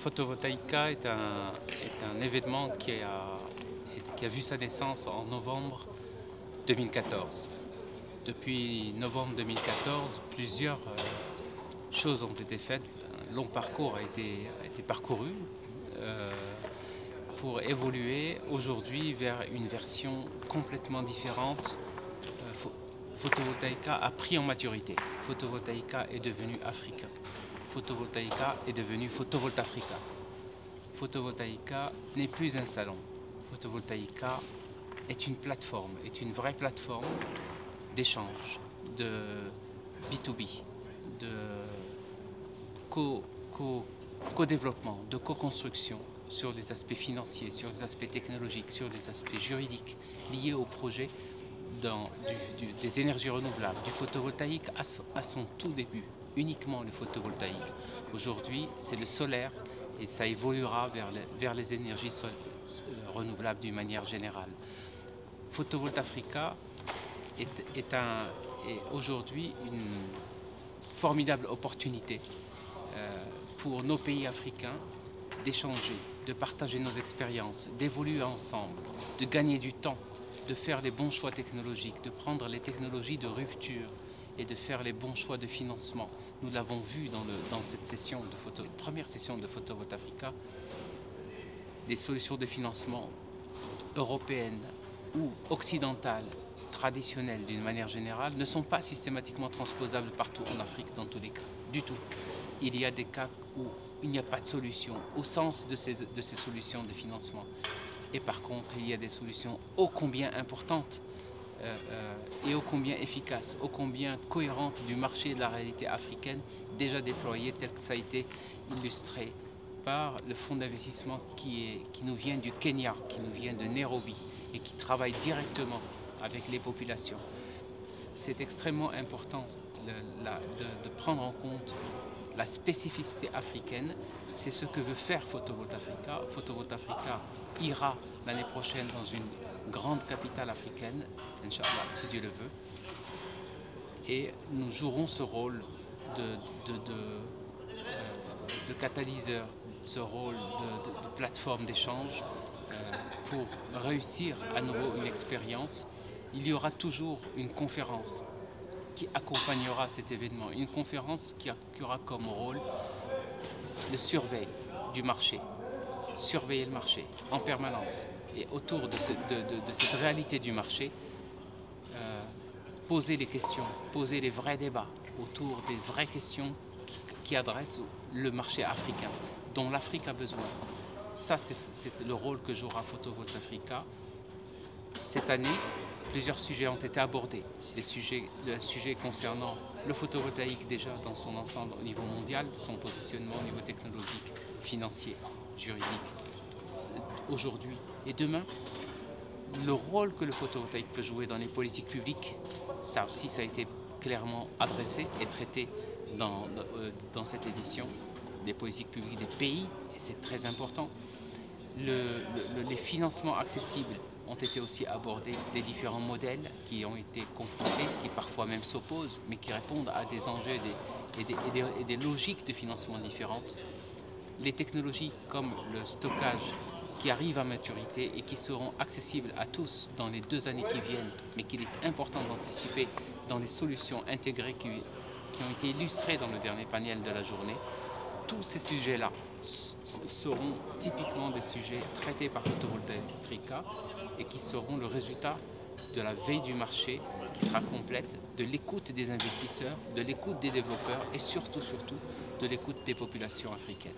Photovoltaïka est un événement qui a vu sa naissance en novembre 2014. Depuis novembre 2014, plusieurs choses ont été faites. Un long parcours a été parcouru pour évoluer aujourd'hui vers une version complètement différente. Photovoltaïka a pris en maturité. Photovoltaïka est devenu africain. Photovoltaïka est devenu Photovoltafrica. Photovoltaïka n'est plus un salon. Photovoltaïka est une plateforme, est une vraie plateforme d'échange, de B2B, de co-développement, de co-construction sur les aspects financiers, sur les aspects technologiques, sur les aspects juridiques liés au projet des énergies renouvelables, du photovoltaïque à son tout début, uniquement le photovoltaïque. Aujourd'hui, c'est le solaire et ça évoluera vers les énergies renouvelables d'une manière générale. Photovoltafrica est aujourd'hui une formidable opportunité pour nos pays africains d'échanger, de partager nos expériences, d'évoluer ensemble, de gagner du temps, de faire les bons choix technologiques, de prendre les technologies de rupture et de faire les bons choix de financement. Nous l'avons vu dans cette session première session de Photovoltafrica, des solutions de financement européennes ou occidentales, traditionnelles d'une manière générale, ne sont pas systématiquement transposables partout en Afrique dans tous les cas, du tout. Il y a des cas où il n'y a pas de solution au sens de ces solutions de financement. Et par contre, il y a des solutions ô combien importantes et ô combien efficaces, ô combien cohérentes du marché et de la réalité africaine déjà déployées, tel que ça a été illustré par le fonds d'investissement qui nous vient du Kenya, qui nous vient de Nairobi et qui travaille directement avec les populations. C'est extrêmement important de prendre en compte la spécificité africaine. C'est ce que veut faire Photovoltafrica. Photovoltafrica ira l'année prochaine dans une grande capitale africaine, Inch'Allah, si Dieu le veut. Et nous jouerons ce rôle de catalyseur, ce rôle de plateforme d'échange pour réussir à nouveau une expérience. Il y aura toujours une conférence qui accompagnera cet événement, une conférence qui aura comme rôle le surveil du marché, surveiller le marché en permanence et autour de cette réalité du marché, poser les questions, poser les vrais débats autour des vraies questions qui adressent le marché africain, dont l'Afrique a besoin. Ça, c'est le rôle que jouera Photovoltafrica. Cette année, plusieurs sujets ont été abordés. Le sujet concernant le photovoltaïque déjà dans son ensemble au niveau mondial, son positionnement au niveau technologique, financier, juridique, aujourd'hui et demain. Le rôle que le photovoltaïque peut jouer dans les politiques publiques, ça aussi, ça a été clairement adressé et traité dans cette édition des politiques publiques des pays, et c'est très important. Les financements accessibles ont été aussi abordés, les différents modèles qui ont été confrontés, qui parfois même s'opposent, mais qui répondent à des enjeux et des logiques de financement différentes. Les technologies comme le stockage qui arrivent à maturité et qui seront accessibles à tous dans les 2 années qui viennent, mais qu'il est important d'anticiper dans les solutions intégrées qui ont été illustrées dans le dernier panel de la journée. Tous ces sujets-là seront typiquement des sujets traités par Photovoltafrica et qui seront le résultat de la veille du marché qui sera complète, de l'écoute des investisseurs, de l'écoute des développeurs et surtout de l'écoute des populations africaines.